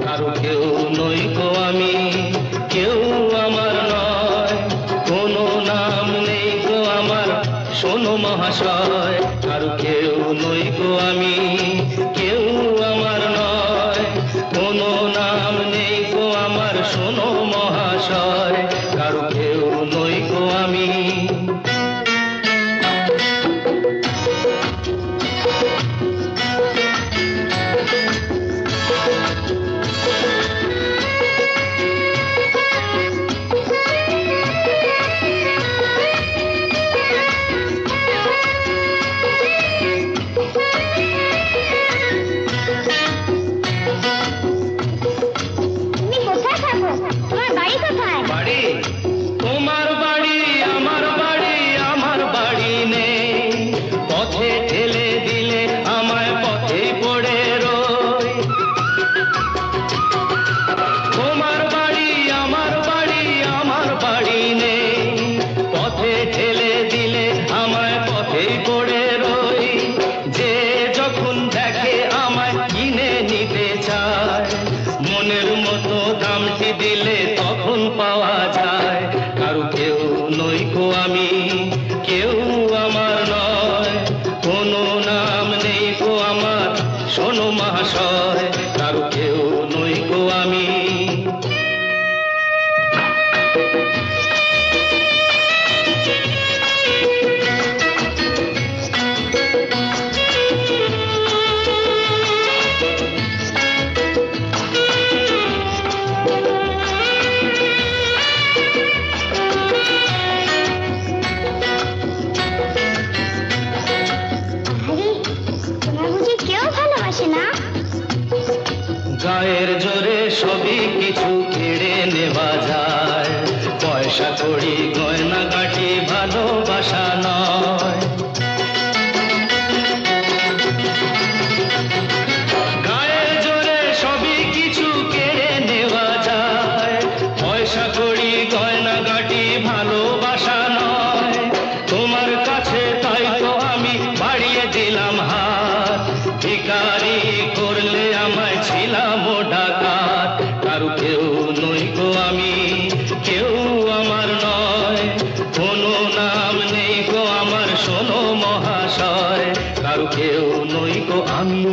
কারো কেউ নই গো আমি, কেউ আমার নয়, কোনো নাম নেই গো আমার, শোনো মহাশয়। কারো কেউ নই গো আমি, কেউ আমার নয়, কোনো নাম নেই গো আমার, শোনো মহাশয়। কারো কেউ নই গো আমি। বাড়ি তোমার বাড়ি আমার বাড়ি, আমার বাড়ি নেই, পথে ঠেলে দিলে আমায় পথে পড়ে রই। তোমার বাড়ি আমার বাড়ি, আমার বাড়ি নেই, পথে ঠেলে দিলে আমায় পথে পড়ে রই। যে যখন দেখে আমায় কিনে নিতে চায়, মনের মতো দামটি দিলে তখন পাওয়া যায়। কারো কেউ নই গো আমি, কেউ আমার নয়, কোনো নাম নেই গো আমার, শোনো মহাশয়। কারো কেউ নই গো আমি। গায়ের জোরে সবই কিছু কেড়ে নেওয়া যায়, পয়সা কড়ি গয়না গাটি ভালোবাসা নয়। গায়ের জোরে সবই কিছু কেড়ে নেওয়া যায়, পয়সা কড়ি গয়না গাটি ভালোবাসা নয়। তোমার কাছে তাই তো আমি বাড়িয়ে দিলাম হাত, ভিখারি করলে আমায় ছিলাম ও ডাকাত। কারো কেউ নই গো আমি, কেউ আমার নয়, কোনো নাম নেই গো আমার, শোনো মহাশয়। কারো কেউ নই গো আমি।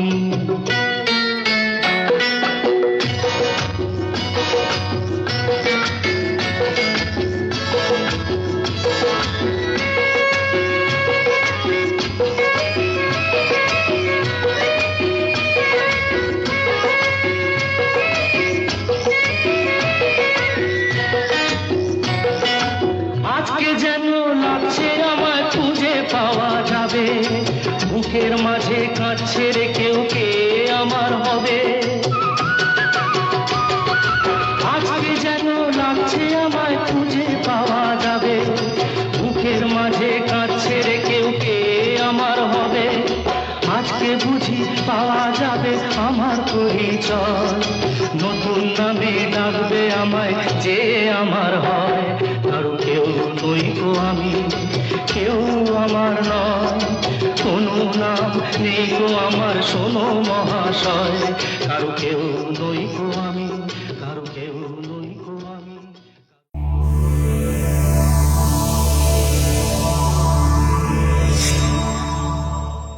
আজকে যেন লাগছে আমায় খুঁজে পাওয়া যাবে, বুকের মাঝে কাঁদছে রে কেউ, কে আমার হবে। আজকে যেন লাগছে আমায় খুঁজে পাওয়া যাবে, বুকের মাঝে কাঁদছে রে কেউ, কে আমার হবে। আজকে বুঝি পাওয়া যাবে আমার পরিচয়, নতুন নামে ডাকবে আমায় যে আমার হয়। কারো কেউ নই গো আমি, কেউ আমার নয়, কোনো নাম নেই গো আমার, শোনো মহাশয়। কারো কেউ নই গো আমি।